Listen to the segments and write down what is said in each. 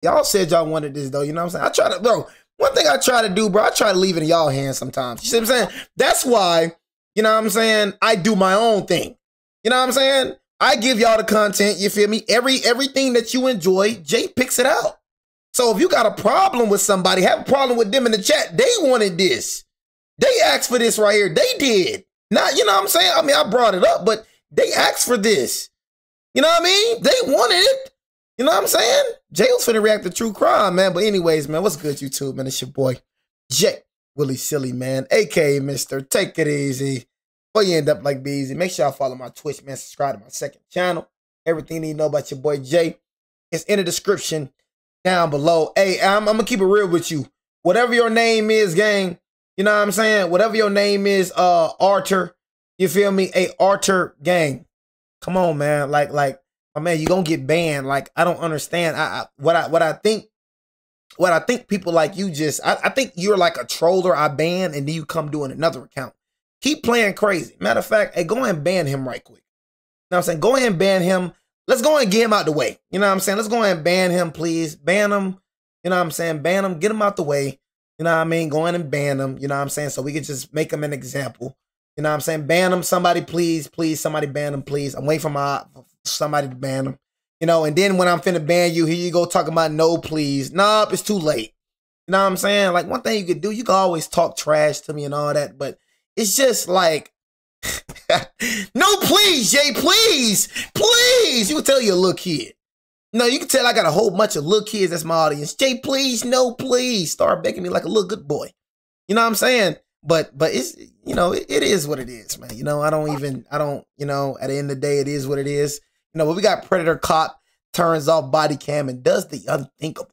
Y'all said y'all wanted this though, you know what I'm saying? I try to, bro, one thing I try to do, bro, I try to leave it in y'all hands sometimes. You see what I'm saying? That's why, you know what I'm saying, I do my own thing. You know what I'm saying? I give y'all the content, you feel me? Everything that you enjoy, Jay picks it out. So if you got a problem with somebody, have a problem with them in the chat, they wanted this. They asked for this right here. They did. Not, you know what I'm saying? I mean, I brought it up, but they asked for this. You know what I mean? They wanted it. You know what I'm saying? Jay was finna react to true crime, man. But anyways, man, what's good, YouTube, man? It's your boy, Jay Willie Silly, man, a.k.a. Mr. Take It Easy. Before you end up like Beezy, make sure y'all follow my Twitch, man. Subscribe to my second channel. Everything you need to know about your boy, Jay, is in the description down below. Hey, I'm going to keep it real with you. Whatever your name is, gang, you know what I'm saying? Whatever your name is, Arthur, you feel me? Hey, Arthur, gang, come on, man. Like, my man, you gonna get banned. Like, I don't understand. What I think people like you just, I think you're like a troller I ban and then you come doing another account. Keep playing crazy. Matter of fact, hey, go ahead and ban him right quick. You know what I'm saying? Go ahead and ban him. Let's go ahead and get him out the way. You know what I'm saying? Let's go ahead and ban him, please. Ban him. You know what I'm saying? Ban him. Get him out the way. You know what I mean? Go ahead and ban him. You know what I'm saying? So we can just make him an example. You know what I'm saying? Ban him. Somebody, please, somebody ban him, please. I'm waiting for somebody to ban him. You know, and then when I'm finna ban you, here you go talking about no, please. Nope, it's too late. You know what I'm saying? Like, one thing you could do, you can always talk trash to me and all that, but it's just like, no, please, Jay, please. You can tell you're a little kid. No, you can tell I got a whole bunch of little kids that's my audience. Jay, please, no, please. Start begging me like a little good boy. You know what I'm saying? But it's, you know, it is what it is, man. You know, I don't, you know, at the end of the day, it is what it is. You know, but we got Predator Cop turns off body cam and does the unthinkable.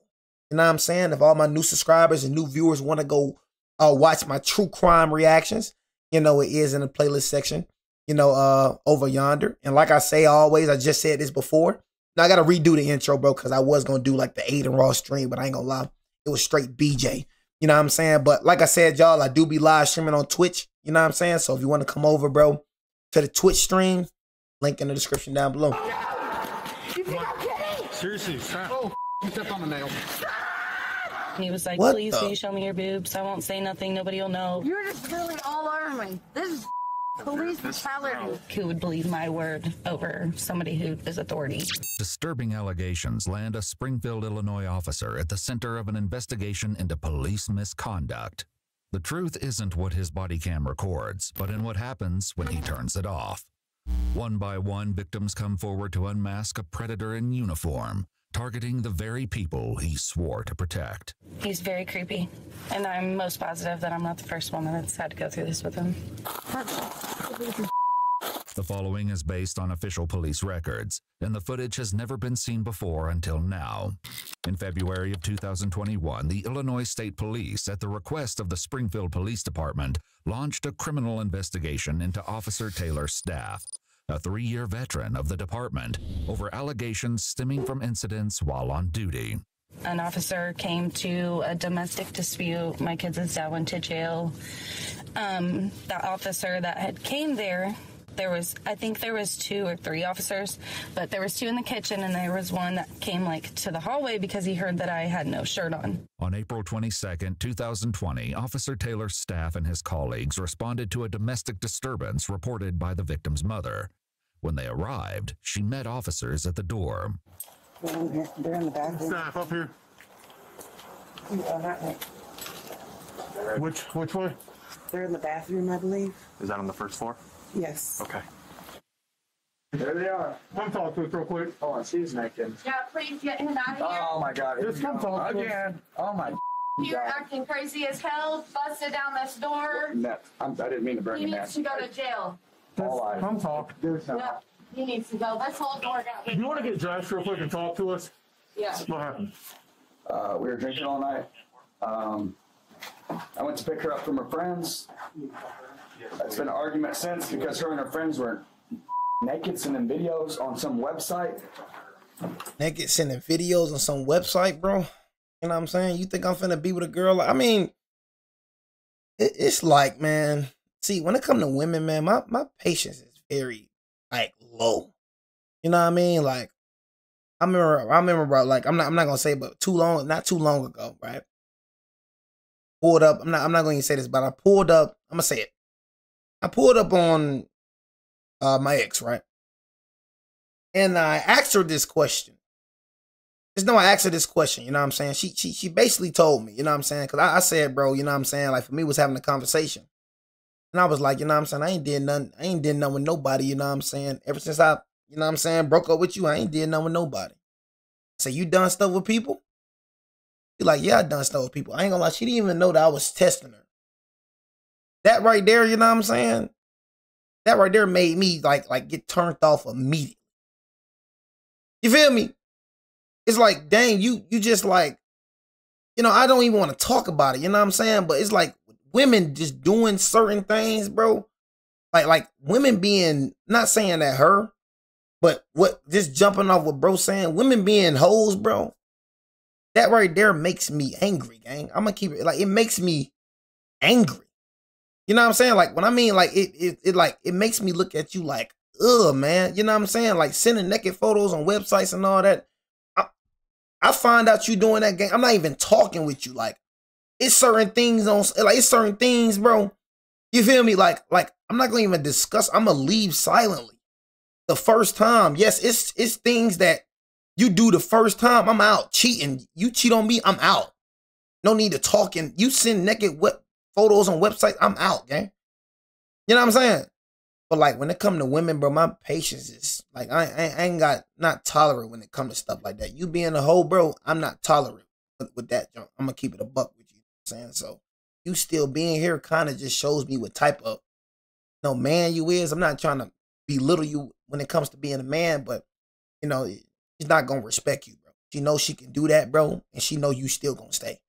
You know what I'm saying? If all my new subscribers and new viewers want to go watch my true crime reactions, you know, it is in the playlist section, you know, over yonder. And like I say always, I just said this before. Now I got to redo the intro, bro, because I was going to do like the Aiden Raw stream, but I ain't going to lie. It was straight BJ. You know what I'm saying? But like I said, y'all, I do be live streaming on Twitch. You know what I'm saying? So if you want to come over, bro, to the Twitch stream, link in the description down below. You think I'm kidding? Seriously, stop. Oh, you stepped on the nail. He was like, please, will you show me your boobs? I won't say nothing. Nobody will know. You're just really all over me. This is police brutality. Who would believe my word over somebody who is authority? Disturbing allegations land a Springfield, Illinois officer at the center of an investigation into police misconduct. The truth isn't what his body cam records, but in what happens when he turns it off. One by one, victims come forward to unmask a predator in uniform, targeting the very people he swore to protect. He's very creepy, and I'm most positive that I'm not the first one that's had to go through this with him. The following is based on official police records, and the footage has never been seen before until now. In February of 2021, the Illinois State Police, at the request of the Springfield Police Department, launched a criminal investigation into Officer Taylor's staff, a 3-year veteran of the department, over allegations stemming from incidents while on duty. An officer came to a domestic dispute. My kids and dad went to jail. The officer that had came there, I think there was 2 or 3 officers, but there was 2 in the kitchen, and there was one that came like to the hallway because he heard that I had no shirt on. On April 22, 2020, Officer Taylor's staff and his colleagues responded to a domestic disturbance reported by the victim's mother. When they arrived, she met officers at the door. They're in the bathroom. Staff up here. Which way? They're in the bathroom, I believe. Is that on the first floor? Yes. Okay. There they are. Come talk to us real quick. Oh, and she's naked. Yeah, please get him out of here. Oh my God. Just come talk to us. Again. Oh my You're God. acting crazy as hell. Busted down this door. I didn't mean to bring He him needs in. to go to jail. Just come talk. Yeah, he needs to go. Let's hold door down. You want to get dressed real quick and talk to us? Yeah. What happened? We were drinking all night. I went to pick her up from her friends. It's been an argument since because her and her friends were naked sending videos on some website. Naked sending videos on some website, bro. You know what I'm saying? You think I'm finna be with a girl? I mean, it's like, man, see, when it comes to women, man, my patience is very, like, low. You know what I mean? Like, I remember, bro, like, I'm not gonna say, but not too long ago, right? Pulled up, I'm not going to say this, but I pulled up, I'm gonna say it. I pulled up on my ex, right? And I asked her this question. I asked her this question, you know what I'm saying? She basically told me, you know what I'm saying? Because I said, bro, you know what I'm saying? Like, for me, was having a conversation. And I was like, you know what I'm saying? I ain't did nothing with nobody, you know what I'm saying? Ever since I, you know what I'm saying, broke up with you, I ain't did nothing with nobody. So you done stuff with people? You're like, yeah, I done stuff with people. I ain't gonna lie, she didn't even know that I was testing her. That right there, you know what I'm saying? That right there made me like get turned off immediately. You feel me? It's like, dang, you just like, you know, I don't even want to talk about it, you know what I'm saying? But it's like women just doing certain things, bro. Like women being, not saying that her, but what, just jumping off what bro saying, women being hoes, bro. That right there makes me angry, gang. I'm gonna keep it, like, it makes me angry. You know what I'm saying? Like, when I mean, like, it makes me look at you like, ugh, man. You know what I'm saying? Like, sending naked photos on websites and all that. I find out you doing that, gang. I'm not even talking with you. Like, it's certain things it's certain things, bro. You feel me? Like, I'm not gonna even discuss. I'm gonna leave silently the first time. Yes, it's things that you do the first time. I'm out cheating. You cheat on me, I'm out. No need to talk. And you send naked photos on websites, I'm out, gang. You know what I'm saying? But like, when it come to women, bro, my patience is like, I ain't not tolerant when it come to stuff like that. You being a hoe, bro, I'm not tolerant with that junk. I'm gonna keep it a buck with you. You know what I'm saying? So you still being here kind of just shows me what type of man you is. I'm not trying to belittle you when it comes to being a man, but you know, she's not gonna respect you, bro. She knows she can do that, bro, and she know you still gonna stay.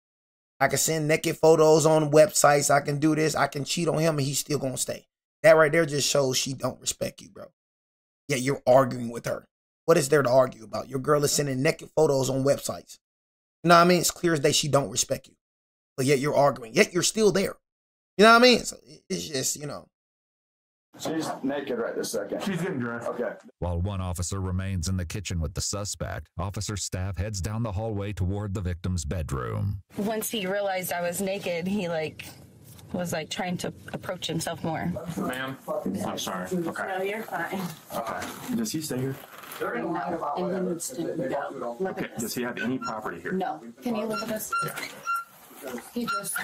I can send naked photos on websites. I can do this. I can cheat on him, and he's still gonna stay. That right there just shows she don't respect you, bro. Yet you're arguing with her. What is there to argue about? Your girl is sending naked photos on websites. You know what I mean? It's clear as day she don't respect you. But yet you're arguing. Yet you're still there. You know what I mean? So it's just, you know. She's naked right this second. She's getting dressed. Okay. While one officer remains in the kitchen with the suspect, officer staff heads down the hallway toward the victim's bedroom. Once he realized I was naked, he was trying to approach himself more. Ma'am, I'm sorry. Okay. No, you're fine. Okay. Does he stay here? No, and he needs to go. Look at Does this. he have any property here? No. Can you look at this? He just.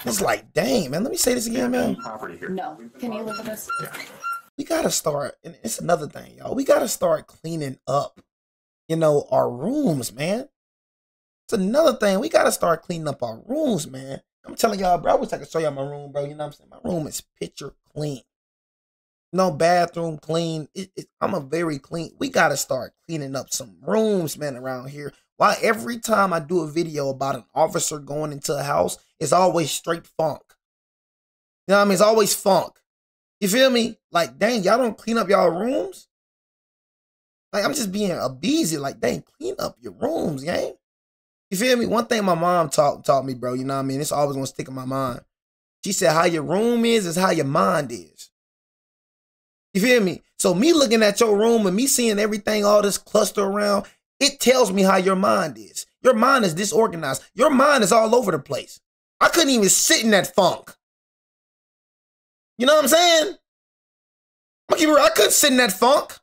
It's like, dang, man, let me say this again, man. Any property here? No. Can you look at this? We gotta start, and it's another thing, y'all. We gotta start cleaning up, you know, our rooms, man. It's another thing. We gotta start cleaning up our rooms, man. I'm telling y'all, bro, I wish I could show y'all my room, bro. You know what I'm saying? My room is picture clean. No bathroom clean. I'm a very clean. We gotta start cleaning up some rooms, man, around here. Why every time I do a video about an officer going into a house, it's always straight funk. You know what I mean? It's always funk. You feel me? Like, dang, y'all don't clean up y'all rooms? Like, I'm just being a beezy. Like, dang, clean up your rooms, gang. You feel me? One thing my mom taught me, bro, you know what I mean? It's always gonna stick in my mind. She said, how your room is how your mind is. You feel me? So me looking at your room and me seeing everything, all this cluster around, it tells me how your mind is. Your mind is disorganized. Your mind is all over the place. I couldn't even sit in that funk. You know what I'm saying? I couldn't sit in that funk.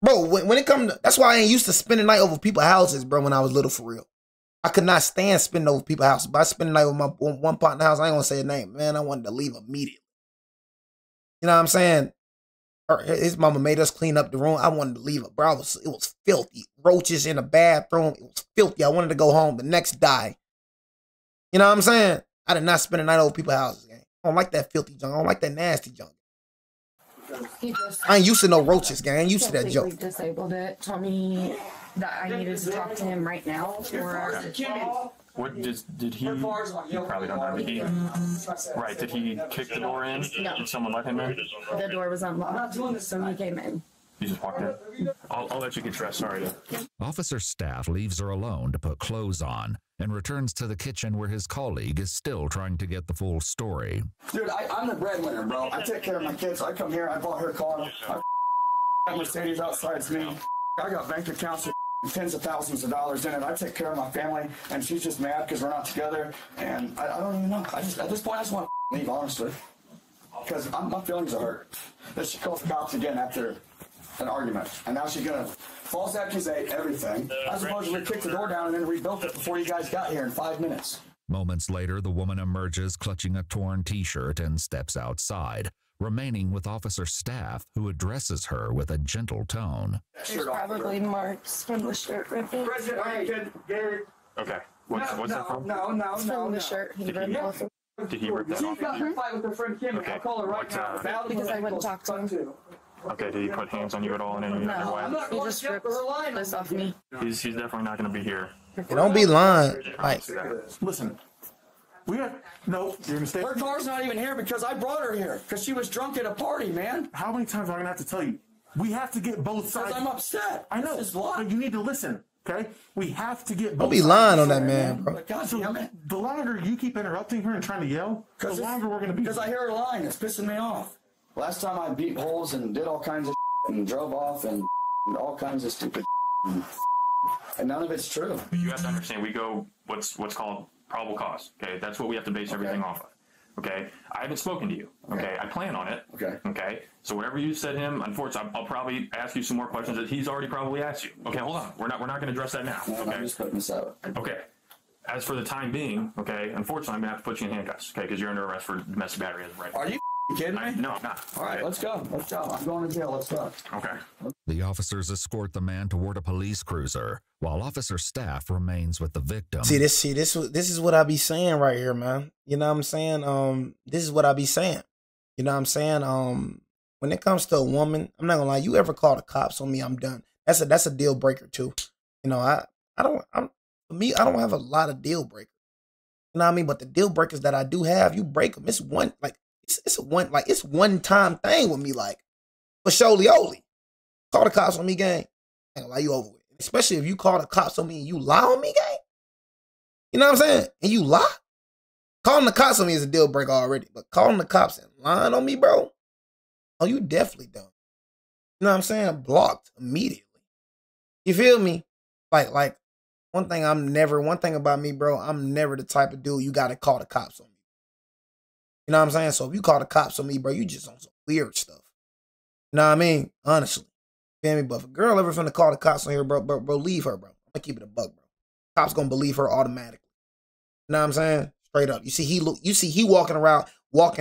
Bro, when it comes to, that's why I ain't used to spending the night over people's houses, bro, when I was little, for real. I could not stand spending over people's houses. But I spent the night with my one partner house. I ain't gonna say her name. Man, I wanted to leave immediately. You know what I'm saying? His mama made us clean up the room. I wanted to leave it, bro. It was filthy. Roaches in the bathroom. It was filthy. I wanted to go home the next day. You know what I'm saying? I did not spend the night over people's houses, gang. I don't like that filthy junk. I don't like that nasty junk. I ain't used to no roaches, gang. I ain't used to that junk. Disabled it. Told me that I needed to talk to him right now. What did he? You probably don't know. Did he? Right? Did he kick the door in? No. Did someone let him in? The door was unlocked, so he came in. You just walked in. I'll let you get dressed. Sorry. Officer staff leaves her alone to put clothes on and returns to the kitchen where his colleague is still trying to get the full story. Dude, I'm the breadwinner, bro. I take care of my kids. I come here. I bought her car. I Mercedes outside me. I got bank accounts. tens of thousands of dollars in it. I take care of my family, and she's just mad because we're not together. And I don't even know. At this point, I just want to leave, honestly, because my feelings are hurt. That she calls the cops again after an argument, and now she's gonna false accusate everything. I suppose we kicked the door down and then rebuilt it before you guys got here in 5 minutes. Moments later, the woman emerges clutching a torn t-shirt and steps outside, remaining with officer staff who addresses her with a gentle tone. There's probably marks from the shirt ripping. Okay. What's that from? No. From the shirt he ripped off. Did he rip that She off? got in a fight with her friend Kim. Okay. I'll call her right now. Because I wouldn't talk to him. Okay, did he put hands on you at all in any other way? No, he just ripped this off me. He's definitely not going to be here. Don't be lying. Like, Listen, we got no. You're gonna stay. Her car's not even here because I brought her here because she was drunk at a party, man. How many times am I gonna have to tell you? We have to get both sides. Because I'm upset. I know, This is life. but you need to listen. Okay, we have to get both. don't be sides. lying on that man, bro. But God damn it. The longer you keep interrupting her and trying to yell, the longer we're gonna be. Because I hear her lying. It's pissing me off. Last time I beat holes and did all kinds of and drove off and all kinds of stupid and none of it's true. You have to understand, we go what's called probable cause. Okay, that's what we have to base everything off of. Okay, I haven't spoken to you. Okay, I plan on it. Okay, so whatever you said to him, unfortunately, I'll probably ask you some more questions that he's already probably asked you. Okay, hold on, we're not going to address that now. No, Okay, I'm just putting this out. okay. As for the time being, okay, unfortunately, I'm going to have to put you in handcuffs. Okay, because you're under arrest for domestic battery as of right now. Are you kidding me? No, I'm not. All right, let's go. Let's go. I'm going to jail. Let's go. Okay. The officers escort the man toward a police cruiser, while officer staff remains with the victim. this is what I be saying right here, man. You know what I'm saying? This is what I be saying. You know what I'm saying? When it comes to a woman, I'm not gonna lie, you ever call the cops on me, I'm done. That's a deal breaker too. You know, I don't have a lot of deal breakers. You know what I mean? But the deal breakers that I do have, you break them. It's one time thing with me, like, for surely only. Call the cops on me, gang. Ain't gonna lie, you over with. Especially if you call the cops on me and you lie on me, gang. You know what I'm saying? And you lie. Calling the cops on me is a deal breaker already. But calling the cops and lying on me, bro, oh, you definitely done. You know what I'm saying? Blocked immediately. You feel me? Like, one thing about me, bro, I'm never the type of dude you gotta call the cops on me. You know what I'm saying? So if you call the cops on me, bro, you just on some weird stuff. You know what I mean? Honestly. Feel me? But if a girl ever finna call the cops on here, bro, leave her, bro. I'm gonna keep it a buck, bro. Cops gonna believe her automatically. You know what I'm saying? Straight up. You see he walking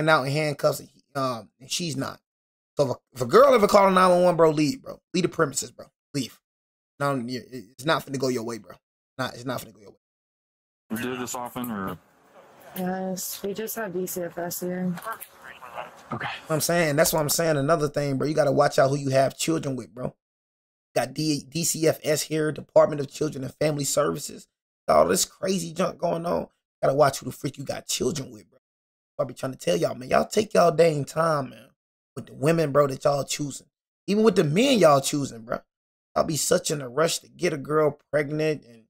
out in handcuffs, and she's not. So if a girl ever call 911, bro, leave, bro. Leave the premises, bro. Leave. No, it's not finna go your way, bro. It's not finna go your way. You do this often, or? Yes, we just have DCFS here. Okay. I'm saying, that's what I'm saying. Another thing, bro, you got to watch out who you have children with, bro. Got DCFS here, Department of Children and Family Services. All this crazy junk going on. Got to watch who the freak you got children with, bro. I be trying to tell y'all, man. Y'all take y'all dang time, man, with the women, bro, that y'all choosing. Even with the men y'all choosing, bro. Y'all be such in a rush to get a girl pregnant and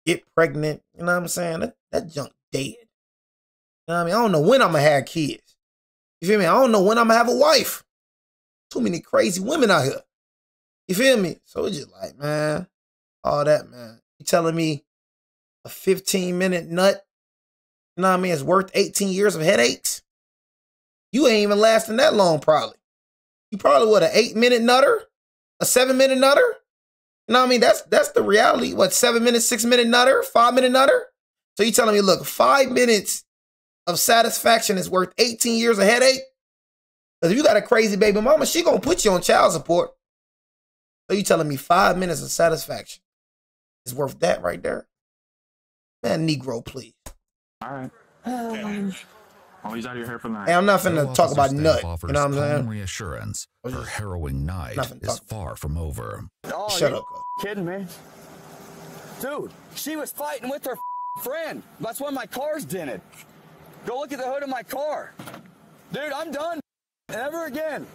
get pregnant. You know what I'm saying? That junk dead. You know what I mean? I don't know when I'm going to have kids. You feel me? I don't know when I'm going to have a wife. Too many crazy women out here. You feel me? So it's just like, man, all that, man. You telling me a 15-minute nut, you know what I mean, it's worth 18 years of headaches? You ain't even lasting that long, probably. You probably, what, an 8-minute nutter? A 7-minute nutter? You know what I mean? That's the reality. What, 7 minutes, 6-minute nutter? 5-minute nutter? So you telling me, look, 5 minutes of satisfaction is worth 18 years of headache? Because if you got a crazy baby mama, she gonna put you on child support. So you telling me 5 minutes of satisfaction is worth that right there? Man, Negro, please. All right. Oh, he's out of your hair for the night. Hey, I'm not finna talk about nut. You know what I'm saying? Reassurance. Her harrowing night is far from over. Oh, shut up. Kidding me? Dude, she was fighting with her friend. That's when my car's dented. Go look at the hood of my car. Dude, I'm done. Never again.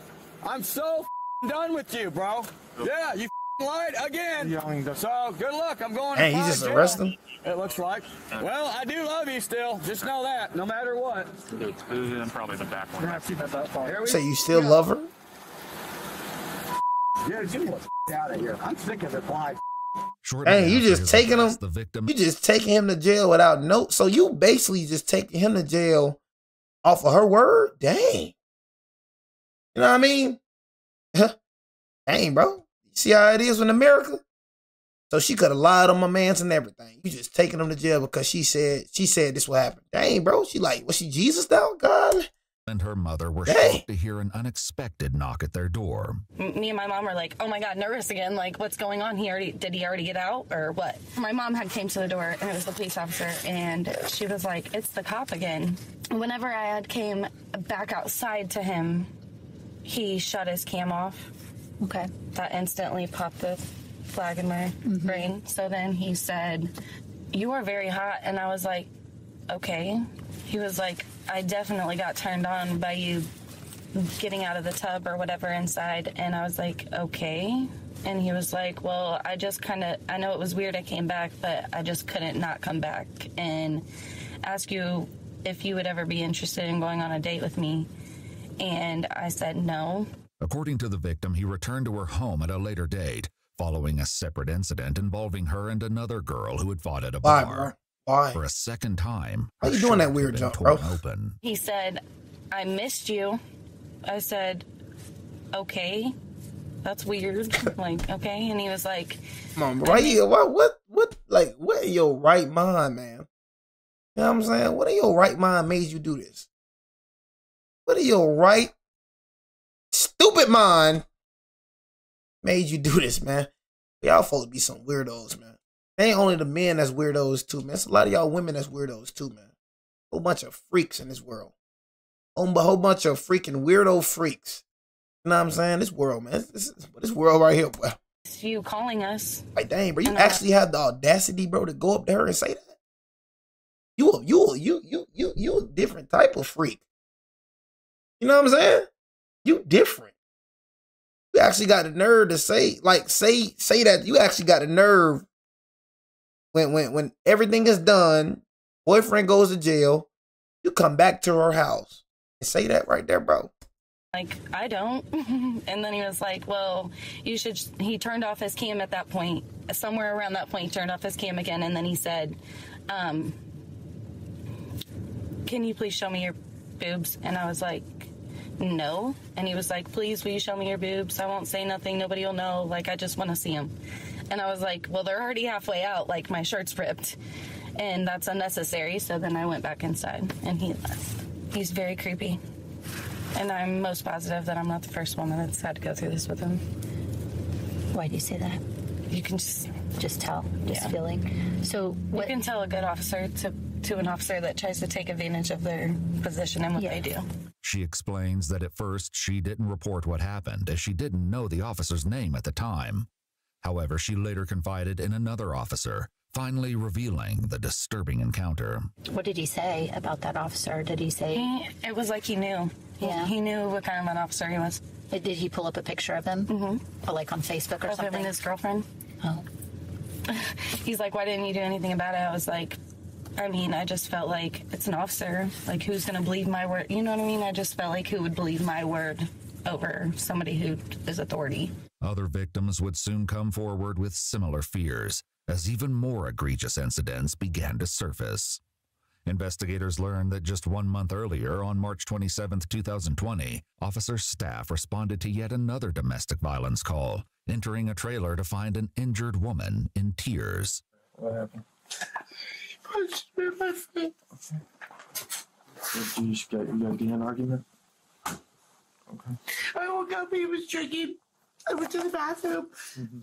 I'm so done with you, bro. Yeah, you lied again. So, good luck. I'm going to Hey, he just arrested him? It looks like. Well, I do love you still. Just know that, no matter what. Probably the back one. Say you still love her? Dude, get me the out of here. I'm sick of it. Why? Shortly Hey, you after just his taking him. arrest, the victim You just taking him to jail without no. So you basically just taking him to jail off of her word. Dang. You know what I mean? Dang, bro. You see how it is in America? So she could have lied on my mans and everything. You just taking him to jail because she said this will happen. Dang, bro. She like, was she Jesus now? God. and her mother were Dang. shocked to hear an unexpected knock at their door. Me and my mom were like, oh my God, nervous again. Like, what's going on? Did he already get out or what? My mom had came to the door and it was the police officer and she was like, it's the cop again. Whenever I had came back outside to him, he shut his cam off. Okay. That instantly popped the flag in my brain. So then he said, you are very hot. And I was like, okay. He was like, I definitely got turned on by you getting out of the tub or whatever inside. And I was like, okay. And he was like, well, I know it was weird I came back, but I just couldn't not come back and ask you if you would ever be interested in going on a date with me. And I said no. According to the victim, he returned to her home at a later date, following a separate incident involving her and another girl who had fought at a Why, bar. bro? Why? For a second time, Why her you doing that shirt weird had been jump, bro? torn open. He said, I missed you. I said, okay, that's weird. Like, okay. And he was like, Come on, bro. What in your right mind, man? You know what I'm saying? What in your right mind made you do this? What in your right stupid mind made you do this, man? Y'all supposed to be some weirdos, man. It ain't only the men that's weirdos too, man. It's a lot of y'all women that's weirdos too, man. Whole bunch of freaks in this world. A whole bunch of freaking weirdo freaks. You know what I'm saying? This world, man. This world right here, boy. it's you calling us. Like, dang, bro. You actually have the audacity, bro, to go up to her and say that? You a different type of freak. You know what I'm saying? You different. You actually got the nerve to say that. You actually got the nerve when everything is done, boyfriend goes to jail, you come back to her house and say that right there, bro. Like, I don't. And then he was like, well, he turned off his cam at that point. Somewhere around that point, he turned off his cam again. And then he said, can you please show me your boobs? And I was like, no. And he was like, please, will you show me your boobs? I won't say nothing. Nobody will know. Like, I just want to see them. And I was like, well, they're already halfway out. Like, my shirt's ripped. And that's unnecessary. So then I went back inside and he left. He's very creepy. And I'm most positive that I'm not the first one that's had to go through this with him. Why do you say that? You can just tell, feeling. So what, you can tell a good officer to an officer that tries to take advantage of their position and what they do. She explains that at first she didn't report what happened as she didn't know the officer's name at the time. However, she later confided in another officer, finally revealing the disturbing encounter. What did he say about that officer? Did he say? It was like he knew. Yeah. He knew what kind of an officer he was. Did he pull up a picture of him? Mm-hmm. Or like on Facebook or something? Of him and his girlfriend. Oh. He's like, why didn't you do anything about it? I was like, I just felt like it's an officer. Like, who's going to believe my word? You know what I mean? I just felt like who would believe my word over somebody who is authority. Other victims would soon come forward with similar fears as even more egregious incidents began to surface. Investigators learned that just 1 month earlier, on March 27, 2020, officer staff responded to yet another domestic violence call, entering a trailer to find an injured woman in tears. What happened? Punched me in my face. You guys get in an argument? Okay. I woke up, he was drinking. I went to the bathroom.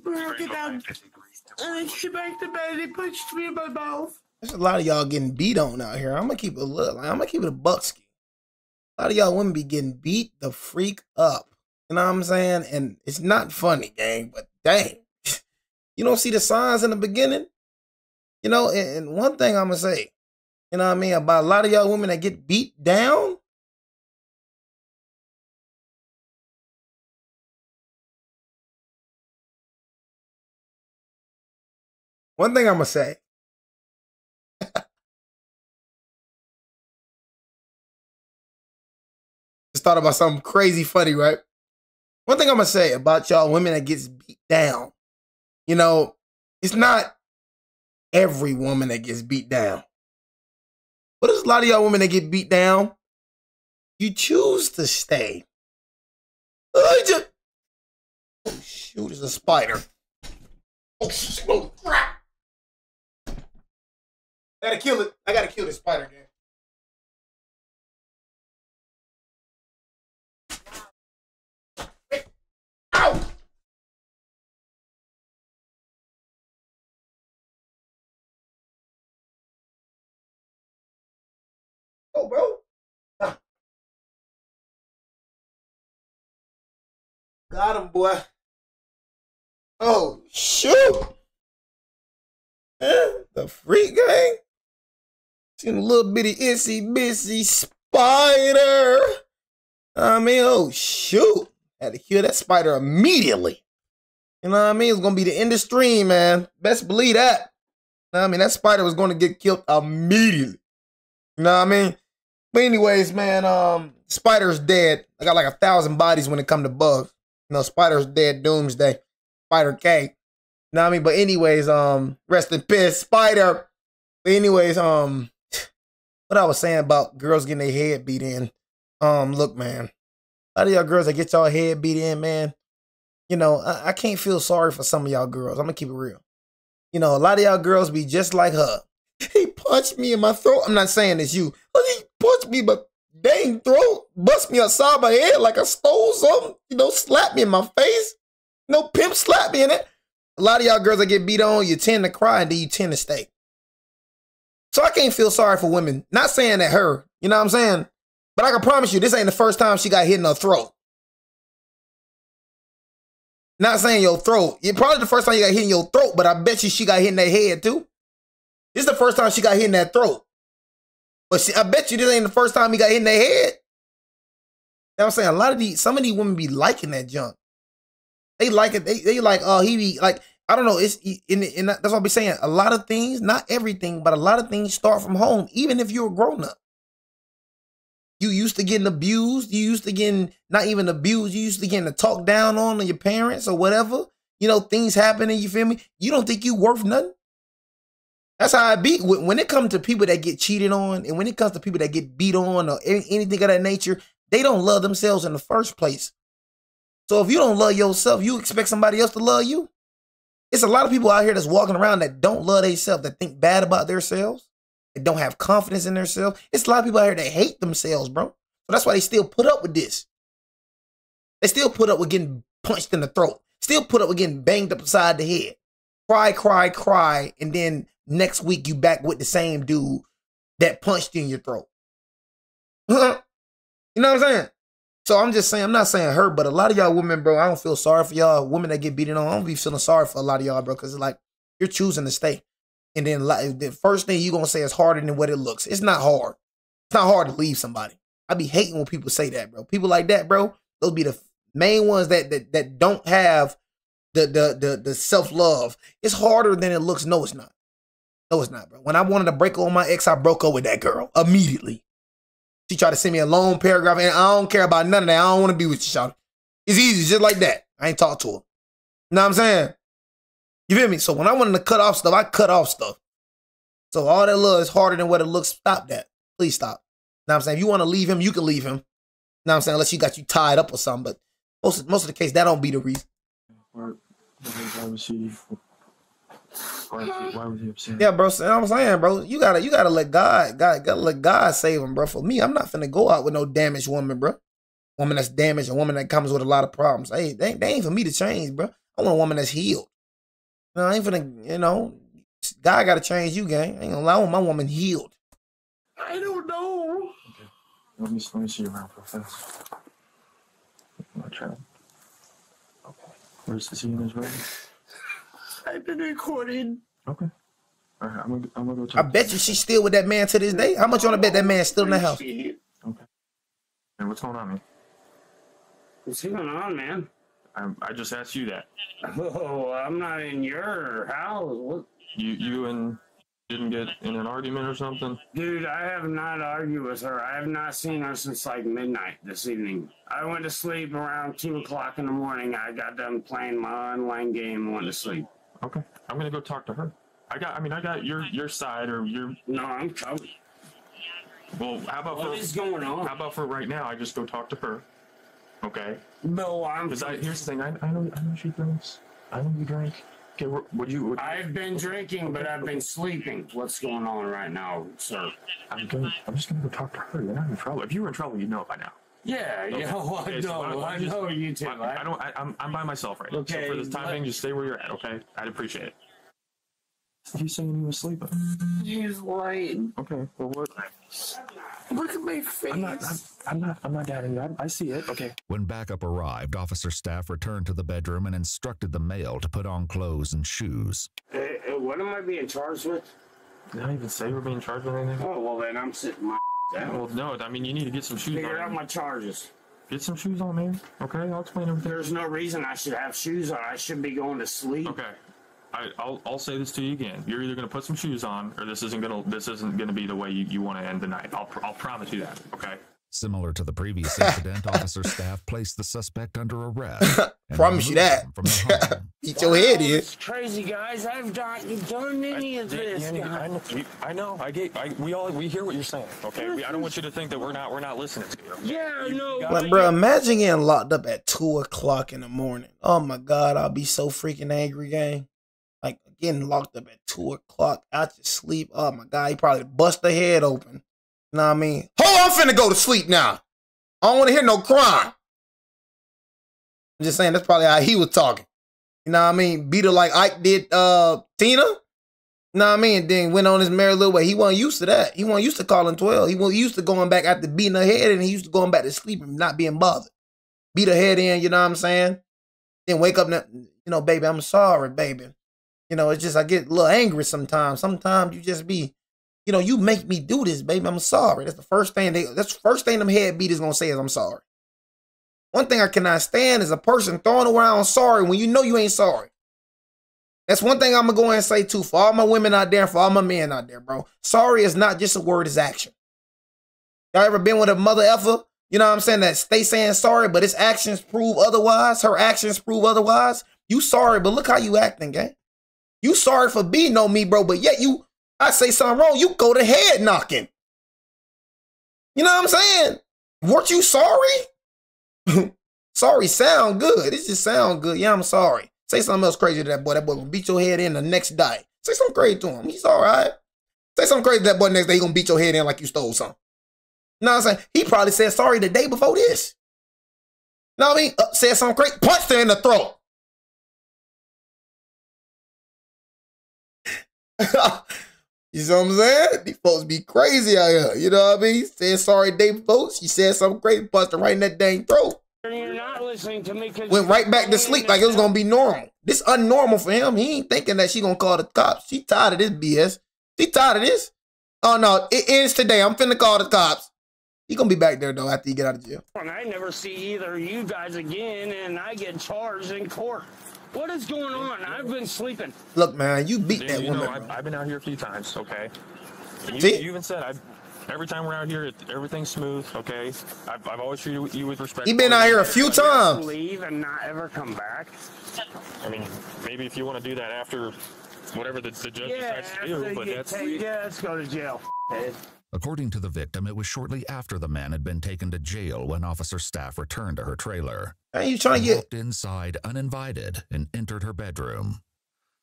Broke it down. And I came back to bed and he punched me in my mouth. There's a lot of y'all getting beat on out here. I'm gonna keep it a bucksky. A lot of y'all women be getting beat the freak up. You know what I'm saying? And it's not funny, gang, but dang. You don't see the signs in the beginning? You know, and one thing I'm gonna say, you know what I mean, about a lot of y'all women that get beat down. One thing I'm gonna say. Just thought about something crazy funny, right? One thing I'm gonna say about y'all women that gets beat down, you know, It's not every woman that gets beat down. But there's a lot of y'all women that get beat down. You choose to stay. Oh, shoot, it's a spider. Oh, crap. I gotta kill it. I gotta kill this spider again. Ow! Oh, bro. Got him, boy. Oh, shoot. The freak gang. Seen a little bitty itsy bitsy spider. I mean, oh, shoot. Had to kill that spider immediately. You know what I mean? It's going to be the end of stream, man. Best believe that. You know what I mean? That spider was going to get killed immediately. You know what I mean? But anyways, man, spider's dead. I got like 1,000 bodies when it come to bugs. You know, spider's dead, doomsday. Spider K. You know what I mean? But anyways, rest in peace, spider. But anyways, what I was saying about girls getting their head beat in. Look, man. A lot of y'all girls that get y'all head beat in, man. You know, I can't feel sorry for some of y'all girls. I'm gonna keep it real. You know, a lot of y'all girls be just like her. He punched me in my throat. I'm not saying it's you. But he punched me, but dang throat, bust me upside my head like I stole something. You know, slap me in my face. No pimp slap me in it. A lot of y'all girls that get beat on, you tend to cry and then you tend to stay. So I can't feel sorry for women. Not saying that her, you know what I'm saying? But I can promise you, this ain't the first time she got hit in her throat. Not saying your throat. It's probably the first time you got hit in your throat, but I bet you she got hit in that head too. This is the first time she got hit in that throat. But I bet you this ain't the first time he got hit in their head. You know what I'm saying? Some of these women be liking that junk. They like it. They like, oh, he be like, I don't know. That's what I be saying. A lot of things, not everything, but a lot of things start from home, even if you're a grown up. You used to getting abused. You used to getting, not even abused. You used to getting talked down on your parents or whatever. You know, things happening, you feel me? You don't think you worth nothing? That's how I be. When it comes to people that get cheated on and when it comes to people that get beat on or anything of that nature, they don't love themselves in the first place. So if you don't love yourself, you expect somebody else to love you? It's a lot of people out here that's walking around that don't love themselves, that think bad about themselves, that don't have confidence in themselves. It's a lot of people out here that hate themselves, bro. So that's why they still put up with this. They still put up with getting punched in the throat. Still put up with getting banged up upside the head. Cry, cry, cry, and then next week you back with the same dude that punched you in your throat. You know what I'm saying? So I'm just saying, I'm not saying her, but a lot of y'all women, bro, I don't feel sorry for y'all. Women that get beaten on, I don't be feeling sorry for a lot of y'all, bro, because it's like you're choosing to stay. And then the first thing you're going to say is harder than what it looks. It's not hard. It's not hard to leave somebody. I be hating when people say that, bro. People like that, bro, those be the main ones that don't have the self-love. It's harder than it looks. No, it's not. No, it's not, bro. When I wanted to break up with my ex, I broke up with that girl immediately. She tried to send me a long paragraph, and I don't care about none of that. I don't want to be with you, Shawty. It's easy, just like that. I ain't talk to her. You know what I'm saying? You feel me? So when I wanted to cut off stuff, I cut off stuff. So all that love is harder than what it looks. Stop that. Please stop. You know what I'm saying? If you want to leave him, you can leave him. You know what I'm saying? Unless she got you tied up or something. But most of the case, that don't be the reason. Why was he upset? Yeah, bro. You know what I'm saying, bro? You gotta let God let God save him, bro. For me, I'm not finna go out with no damaged woman, bro. Woman that's damaged, a woman that comes with a lot of problems. Hey, they ain't for me to change, bro. I want a woman that's healed. You know, I ain't finna, you know, God gotta change you, gang. I ain't gonna lie, I want my woman healed. I don't know. Okay. Let me see you around for fast. My child. Okay. Where's the scene is ready? I've been recording. Okay. All right, I'm gonna go check. I bet you she's still with that man to this day. How much you wanna bet that man's still in the house? Okay. And what's going on, man? What's going on, man? I just asked you that. Oh, I'm not in your house. What? You and didn't get in an argument or something? Dude, I have not argued with her. I have not seen her since like midnight this evening. I went to sleep around 2 o'clock in the morning. I got done playing my online game and went to sleep. Okay, I'm gonna go talk to her. I got your side or your. No, I'm coming. Well, how about what is going on? How about for right now? I just go talk to her. Okay. No, here's the thing. I know she drinks. I know you drink. Okay, I've been drinking, but I've been sleeping. What's going on right now, sir? I'm just gonna go talk to her. You're not in trouble. If you were in trouble, you'd know it by now. Yeah, okay. I know you too. I'm by myself right now. Okay, so for this time being, just stay where you're at, okay? I'd appreciate it. He's saying he was sleeping. He's right. Okay, well what? Look at my face. I'm not doubting you. I see it. Okay. When backup arrived, officer staff returned to the bedroom and instructed the male to put on clothes and shoes. What am I being charged with? Did I even say we're being charged with anything? Oh, well then I'm sitting my down. Well, no, I mean, you need to get some shoes on. Figure out my charges. Get some shoes on, man. Okay, I'll explain everything. There's no reason I should have shoes on. I should be going to sleep. Okay. I'll say this to you again. You're either going to put some shoes on, or this isn't gonna be the way you want to end the night. I'll promise you that. Okay. Similar to the previous incident, officer staff placed the suspect under arrest. Promise you that. Eat your head in. It's crazy, guys. I've not done any of this. I know. We hear what you're saying. Okay. I don't want you to think that we're not listening to you. Okay? Yeah, I know. Like, bro, imagine getting locked up at 2 o'clock in the morning. Oh my God, I'll be so freaking angry, gang. Like getting locked up at 2 o'clock out your sleep. Oh my God, he probably bust the head open. You know what I mean? I'm finna go to sleep now. I don't want to hear no crime. I'm just saying that's probably how he was talking. You know what I mean? Beat her like Ike did Tina. You know what I mean? Then went on his merry little way. He wasn't used to that. He wasn't used to calling 12. He wasn't used to going back after beating her head, and he used to going back to sleep and not being bothered. Beat her head in, you know what I'm saying? Then wake up and, you know, baby, I'm sorry, baby. You know, it's just I get a little angry sometimes. Sometimes you just be, you know, you make me do this, baby. I'm sorry. That's the first thing them head beaters gonna say is I'm sorry. One thing I cannot stand is a person throwing around sorry when you know you ain't sorry. That's one thing I'm gonna go and say too for all my women out there and for all my men out there, bro. Sorry is not just a word, it's action. Y'all ever been with a mother effer? You know what I'm saying? That stay saying sorry, but its actions prove otherwise. Her actions prove otherwise. You sorry, but look how you acting, gang. You sorry for being on me, bro, but yet I say something wrong, you go to head knocking. You know what I'm saying? Weren't you sorry? Sorry sound good. It just sound good. Yeah, I'm sorry. Say something else crazy to that boy. That boy gonna beat your head in the next day. Say something crazy to him. He's all right. Say something crazy to that boy next day. He gonna beat your head in like you stole something. You know what I'm saying? He probably said sorry the day before this. You know what I mean? Said something crazy. Punched her in the throat. You know what I'm saying? These folks be crazy out here. You know what I mean? Said sorry day before. She said something crazy, busted right in that dang throat. You're not listening to me. Went right back to sleep like it was gonna be normal. This unnormal for him. He ain't thinking that she gonna call the cops. She tired of this BS. She tired of this. Oh no, it ends today. I'm finna call the cops. He gonna be back there though after you get out of jail. And I never see either of you guys again, and I get charged in court. What is going on? I've been sleeping. Look, man, you beat that woman. Know, I've been out here a few times, okay? And See? You even said every time we're out here, everything's smooth, okay? I've always treated you with respect. He been out here a few times. Leave and not ever come back. I mean, maybe if you want to do that after whatever the judge decides to do, but let's go to jail. According to the victim, it was shortly after the man had been taken to jail when officer staff returned to her trailer. You trying to get walked inside uninvited and entered her bedroom.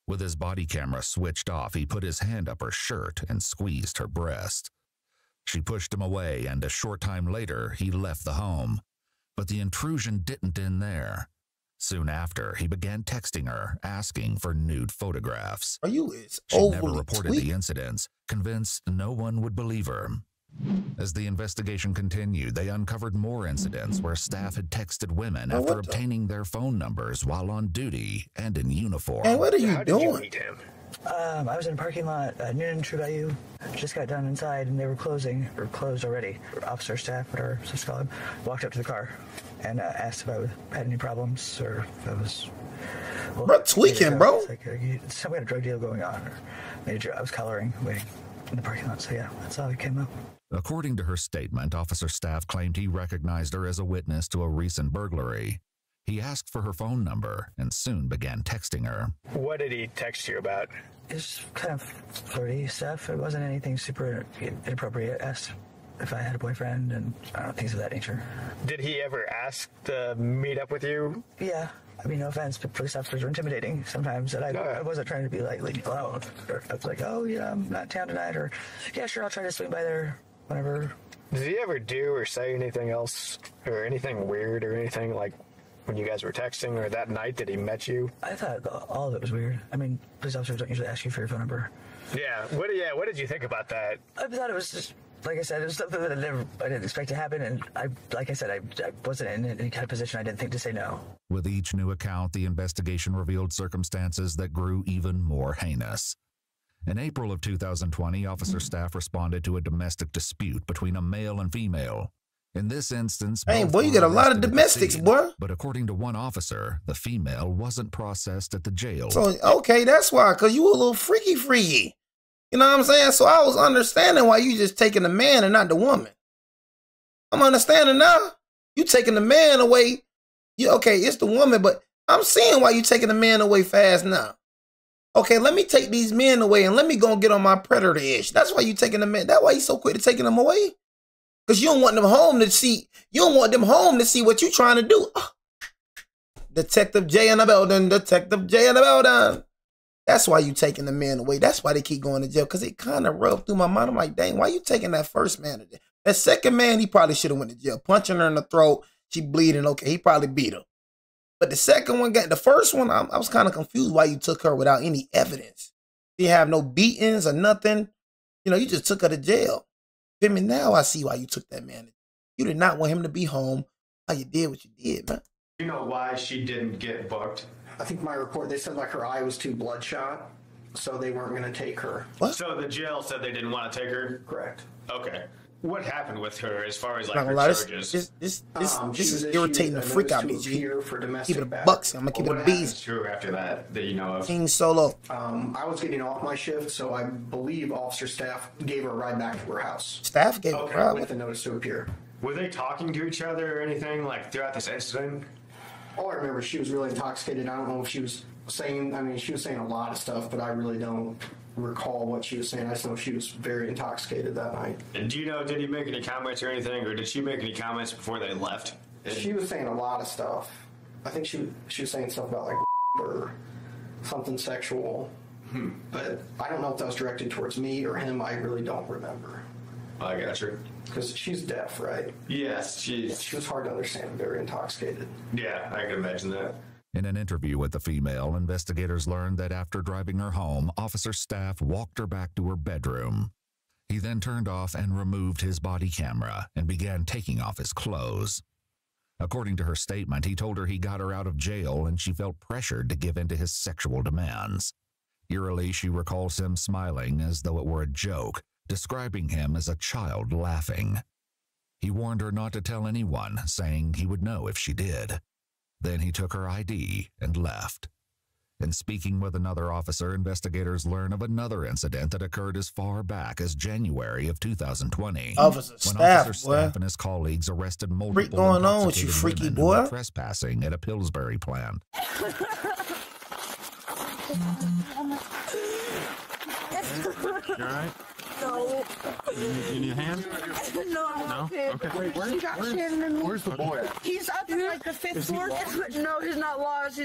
With his body camera switched off, he put his hand up her shirt and squeezed her breast. She pushed him away, and a short time later, he left the home. But the intrusion didn't end there. Soon after, he began texting her, asking for nude photographs. She never reported the incidents, convinced no one would believe her. As the investigation continued, they uncovered more incidents where staff had texted women after obtaining their phone numbers while on duty and in uniform. Hey, what are you doing? I was in a parking lot at noon, True Value. Just got done inside and they were closing, or closed already. Officer staff, whatever, so call him, walked up to the car and asked if I had any problems or if I was... Well, bro, tweaking, bro. It's like some kind of drug deal going on. Or maybe I was coloring, waiting in the parking lot. So yeah, that's how it came up. According to her statement, officer staff claimed he recognized her as a witness to a recent burglary. He asked for her phone number and soon began texting her. What did he text you about? It's kind of flirty stuff. It wasn't anything super inappropriate. Asked if I had a boyfriend and things of that nature. Did he ever ask to meet up with you? Yeah. I mean, no offense, but police officers are intimidating sometimes. And I wasn't trying to be like, leave me alone. I was like, oh, yeah, I'm not in town tonight. Or, yeah, sure, I'll try to swing by there whenever. Did he ever do or say anything else or anything weird or anything like when you guys were texting or that night that he met you? I thought all of it was weird. I mean, police officers don't usually ask you for your phone number. Yeah. What did you think about that? I thought it was just, like I said, it was something that I didn't expect to happen. And I wasn't in any kind of position I didn't think to say no. With each new account, the investigation revealed circumstances that grew even more heinous. In April of 2020, officer staff responded to a domestic dispute between a male and female. In this instance, hey, boy, you got a lot of domestics, boy. But according to one officer, the female wasn't processed at the jail. So, okay, that's why, because you were a little freaky. You know what I'm saying? So I was understanding why you just taking the man and not the woman. I'm understanding now. You taking the man away. Okay, it's the woman, but I'm seeing why you taking the man away fast now. Okay, let me take these men away and let me go and get on my predator itch. That's why you taking the man. That's why you so quick to taking them away. Because you don't want them home to see. You don't want them home to see what you trying to do. Oh. Detective J in the building. Detective J in the building. That's why you taking the man away. That's why they keep going to jail. Because it kind of rubbed through my mind. I'm like, dang, why you taking that first man to jail? That second man, he probably should have went to jail. Punching her in the throat. She bleeding. Okay, he probably beat her. But the second one, the first one, I was kind of confused why you took her without any evidence. You have no beatings or nothing. You know, you just took her to jail. Feel me? Now I see why you took that man. You did not want him to be home. Why you did what you did, man. You know why she didn't get booked? I think my report, they said like her eye was too bloodshot, so they weren't going to take her. What? So the jail said they didn't want to take her? Correct. Okay. What happened with her as far as like her charges? This is irritating the freak out of me, G. Keep it a bucks. I'm going to keep it a bees. True after that you know of? King Solo. I was getting off my shift, so I believe officer staff gave her a ride back to her house. Staff gave her a ride? With a notice to appear. Were they talking to each other or anything like throughout this incident? All I remember, she was really intoxicated. I don't know if she was saying, I mean, she was saying a lot of stuff, but I really don't recall what she was saying. I just know she was very intoxicated that night. And do you know, did he make any comments or anything, or did she make any comments before they left? She was saying a lot of stuff. I think she was saying stuff about like or something sexual. But I don't know if that was directed towards me or him. I really don't remember. I got you. Because she's deaf, right? Yes, she was hard to understand, very intoxicated. Yeah, I can imagine that. In an interview with the female, investigators learned that after driving her home, officer staff walked her back to her bedroom. He then turned off and removed his body camera and began taking off his clothes. According to her statement, he told her he got her out of jail and she felt pressured to give in to his sexual demands. Eerily, she recalls him smiling as though it were a joke, describing him as a child laughing. He warned her not to tell anyone, saying he would know if she did. Then he took her ID and left. In speaking with another officer, investigators learn of another incident that occurred as far back as January of 2020. Officer Staff and his colleagues arrested multiple going on with you, freaky boy? Trespassing at a Pillsbury plant. You all right? No. You need a hand? No, I'm okay. Okay. Where's the boy? He's up in like the 5th floor. No, he's not lost.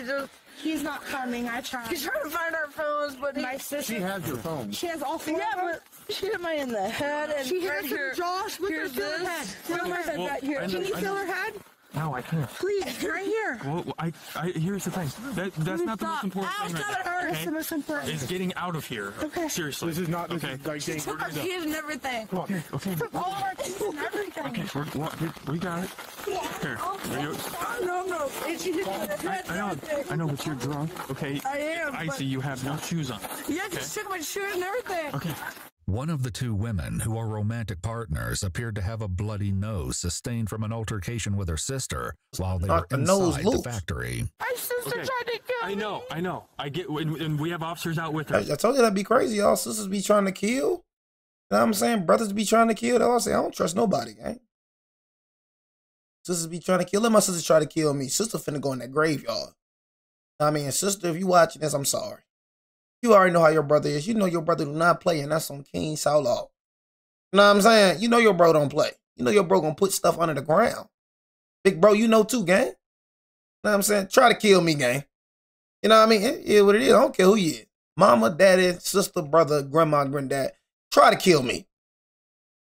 He's not coming. I tried. He's trying to find our phones, but my sister. She has your phone. She has all 4. Yeah, but she hit me in the head and she hit her. Josh, look at her head. Feel her head right here. Can you feel her head? No, I can't. Please, right here. Well, here's the thing. That's not the most important thing right now. That's the most important. It's getting out of here. Okay. Seriously. This is not Took our kids and everything. Okay. Took all our kids and everything. Okay, we got it. Here. No. She hit me in the head. I know, but you're drunk. Okay. I am. I see you have no shoes on. Yeah, just took my shoes and everything. Okay. One of the two women, who are romantic partners, appeared to have a bloody nose sustained from an altercation with her sister while they were inside the factory. My sister tried to kill me. I know. I get, and we have officers out with her. I told you that'd be crazy. Y'all sisters be trying to kill. You know what I'm saying? Brothers be trying to kill. They all say, I don't trust nobody, gang. Sisters be trying to kill. Let my sister try to kill me. Sister finna go in that graveyard. I mean, sister, if you watching this, I'm sorry. You already know how your brother is. You know your brother do not play, and that's on King Outlaw. You know what I'm saying? You know your bro don't play. You know your bro gonna put stuff under the ground. Big bro, you know too, gang. You know what I'm saying? Try to kill me, gang. You know what I mean? It is what it is. I don't care who you is. Mama, daddy, sister, brother, grandma, granddad. Try to kill me.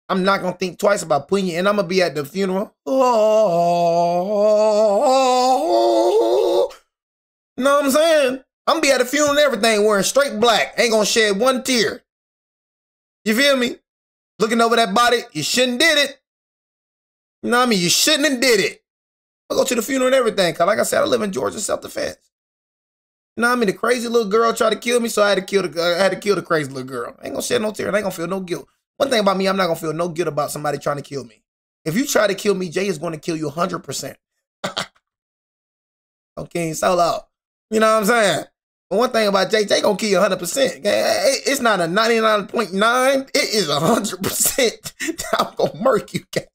I'm not going to think twice about putting you in. I'm going to be at the funeral. Oh, you know what I'm saying? I'm going to be at the funeral and everything wearing straight black. Ain't going to shed one tear. You feel me? Looking over that body, you shouldn't did it. You know what I mean? You shouldn't have did it. I go to the funeral and everything. Because like I said, I live in Georgia, self-defense. You know what I mean? The crazy little girl tried to kill me, so I had to kill the crazy little girl. I ain't gonna shed no tear. I ain't gonna feel no guilt. One thing about me, I'm not gonna feel no guilt about somebody trying to kill me. If you try to kill me, Jay is gonna kill you 100%. Okay, so loud. You know what I'm saying? But one thing about Jay gonna kill you 100%. It's not a 99.9. It is 100%. I'm gonna murk you, gang.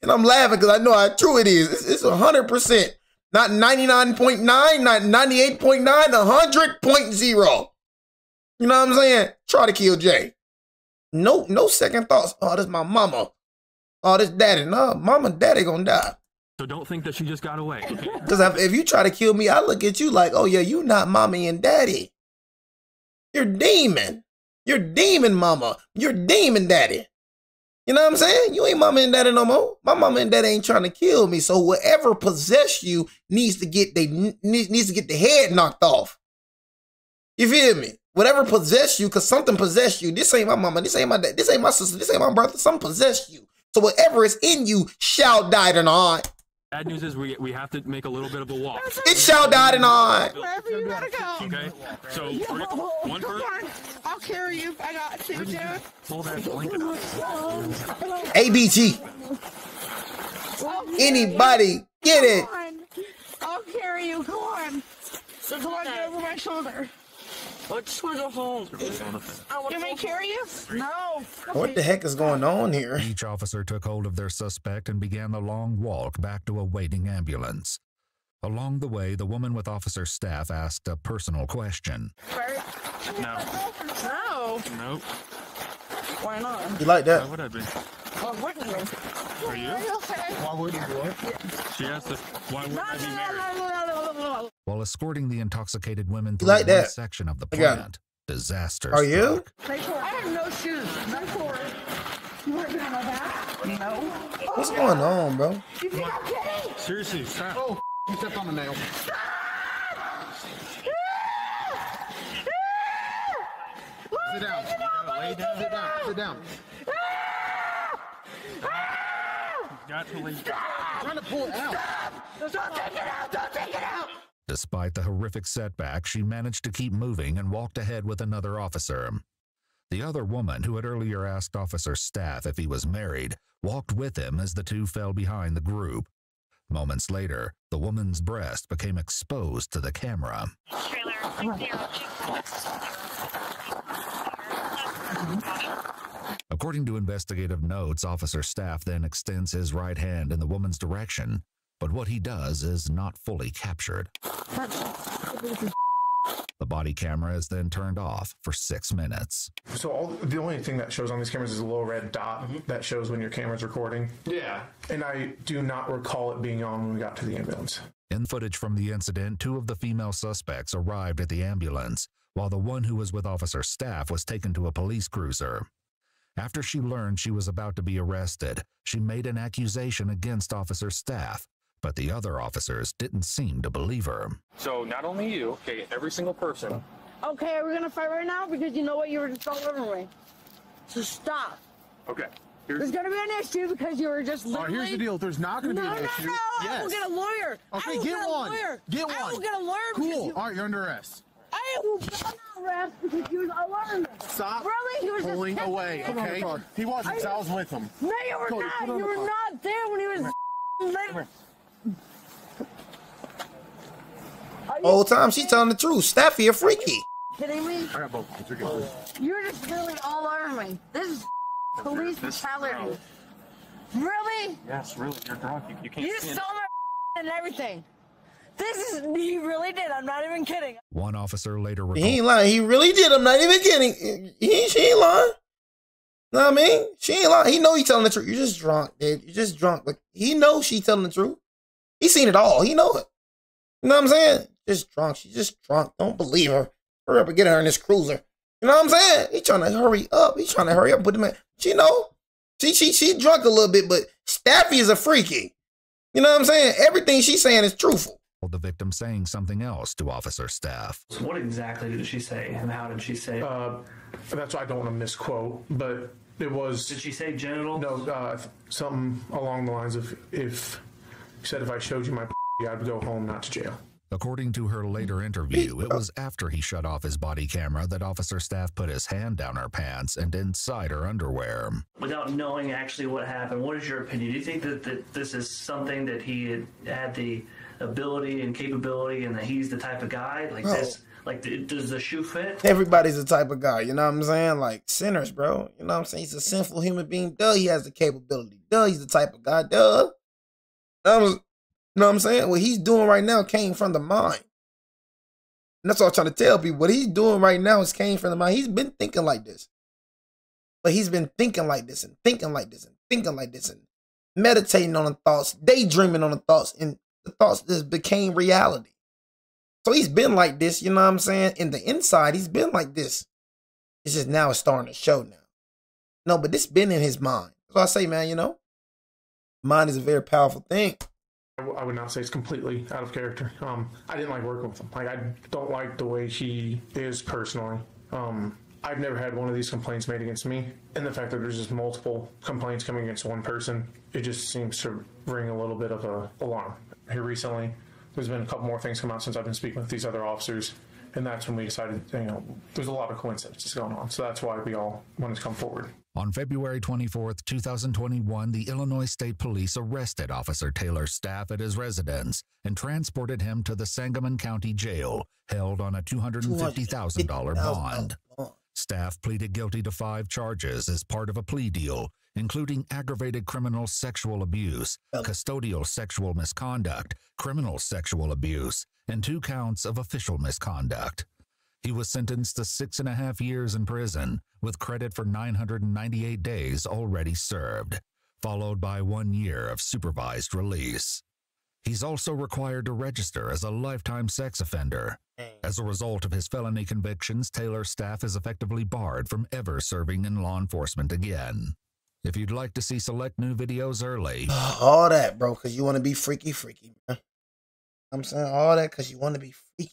And I'm laughing because I know how true it is. It's 100%. Not 99.9, not 98.9, 100.0. You know what I'm saying? Try to kill Jay. No second thoughts. Oh, this my mama. Oh, this daddy. No, mama and daddy gonna die. So don't think that she just got away. Because if you try to kill me, I look at you like, oh yeah, you not mommy and daddy. You're demon. You're demon mama. You're demon daddy. You know what I'm saying? You ain't mama and daddy no more. My mama and daddy ain't trying to kill me. So whatever possess you needs to get the head knocked off. You feel me? Whatever possess you, because something possessed you. This ain't my mama. This ain't my dad. This ain't my sister. This ain't my brother. Something possessed you. So whatever is in you shall die tonight. Bad news is we have to make a little bit of a walk. It shall die tonight. Wherever you gotta go. Okay. So one person. I'll carry you. I got two, dude. Pull that blanket up. ABG. Anybody get it? I'll carry you. Go on. So come on, get over my shoulder. I just want to go home. Can we carry you? No. What the heck is going on here? Each officer took hold of their suspect and began the long walk back to a waiting ambulance. Along the way, the woman with officer staff asked a personal question. No. No. Nope. Why not? You like that? Why would I be? Why wouldn't you? Are you? Why would you what? She asked us, why would I be married? While escorting the intoxicated women through like one that? section of the I got plant, disaster Are you? struck. I have no shoes. No cord. You want to be on my back? No. What's going on, bro? You think I'm kidding? Seriously, stop. Oh, you stepped on the nail. Sit down. You gotta lay down. Sit down. Sit down. Got to leave. I'm trying to pull it out. Don't take it out! Don't take it out! Despite the horrific setback, she managed to keep moving and walked ahead with another officer. The other woman, who had earlier asked officer staff if he was married, walked with him as the two fell behind the group. Moments later, the woman's breast became exposed to the camera. According to investigative notes, officer staff then extends his right hand in the woman's direction, but what he does is not fully captured. The body camera is then turned off for 6 minutes. So the only thing that shows on these cameras is a little red dot that shows when your camera's recording. Yeah. And I do not recall it being on when we got to the ambulance. In footage from the incident, 2 of the female suspects arrived at the ambulance, while the one who was with officer staff was taken to a police cruiser. After she learned she was about to be arrested, she made an accusation against officer staff, but the other officers didn't seem to believe her. So not only you, okay, every single person. Okay, are we gonna fight right now? Because you know what, you were just all over me. So stop. Okay. There's gonna be an issue because you were just literally... Here's the deal. There's not gonna be an issue. No, I will get a lawyer. Okay, get one. Get one. I will get a lawyer. Cool. All right, you're under arrest. I will get an arrest because you was alarmed. Stop really? He was pulling just away, okay? He wasn't, so I was with him. No, you were Cody, not. You were not there when he was... Whole time she telling the truth. Staffy a freaky. Kidding me? I got both. You're just really all over me. This is police brutality. Really? Yes, really. You're drunk. You can't You see it. stole my and everything. He really did. I'm not even kidding. One officer later recalled. He ain't lying. He really did. I'm not even kidding. She ain't lying. Know what I mean? She ain't lying. He know he telling the truth. You're just drunk, dude. You're just drunk. But he knows she telling the truth. He seen it all. He know it. You know what I'm saying? Just drunk. She's just drunk. Don't believe her. Hurry up and get her in this cruiser. You know what I'm saying? He trying to hurry up. He trying to hurry up. Put him in. She know. She drunk a little bit, but Staffy is a freaky. You know what I'm saying? Everything she's saying is truthful. The victim saying something else to Officer Staff. So what exactly did she say, and how did she say it? That's why I don't want to misquote, but it was... Did she say genitals? No, something along the lines of, if she said if I showed you my I'd go home, not to jail. According to her later interview, it was after he shut off his body camera that Officer Staff put his hand down her pants and inside her underwear. Without knowing actually what happened, what is your opinion? Do you think that this is something that he had the ability and capability, and that he's the type of guy like this? Like, does the shoe fit? Everybody's the type of guy, you know what I'm saying? Like, sinners, bro. You know what I'm saying? He's a sinful human being. Duh, he has the capability. Duh, he's the type of guy. Duh. You know what I'm saying? What he's doing right now came from the mind. And that's all I'm trying to tell people. What he's doing right now is came from the mind. He's been thinking like this. But he's been thinking like this and thinking like this and thinking like this and meditating on the thoughts, daydreaming on the thoughts, and the thoughts just became reality. So he's been like this, you know what I'm saying? In the inside, he's been like this. It's just now it's starting to show now. No, but this been in his mind. That's what I say, man, you know? Mind is a very powerful thing. I would not say it's completely out of character. I didn't like working with him. Like, I don't like the way he is personally. I've never had one of these complaints made against me. And the fact that there's just multiple complaints coming against one person, it just seems to ring a little bit of an alarm. Here recently, there's been a couple more things come out since I've been speaking with these other officers. And that's when we decided, there's a lot of coincidences going on. So that's why we all wanted to come forward. On February 24th, 2021, the Illinois State Police arrested Officer Taylor's Staff at his residence and transported him to the Sangamon County Jail, held on a $250,000 bond. Staff pleaded guilty to 5 charges as part of a plea deal, including aggravated criminal sexual abuse, custodial sexual misconduct, criminal sexual abuse, and 2 counts of official misconduct. He was sentenced to 6.5 years in prison, with credit for 998 days already served, followed by 1 year of supervised release. He's also required to register as a lifetime sex offender. As a result of his felony convictions, Taylor's Staff is effectively barred from ever serving in law enforcement again. If you'd like to see select new videos early... All that, bro, because you want to be freaky, man. I'm saying all that because you want to be freaky.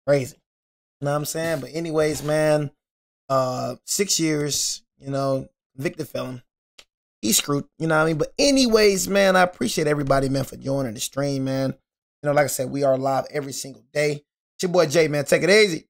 Crazy. You know what I'm saying? But anyways, man, 6 years, convicted felon. He's screwed, you know what I mean? But anyways, man, I appreciate everybody, man, for joining the stream, man. Like I said, we are live every single day. It's your boy Jay, man. Take it easy.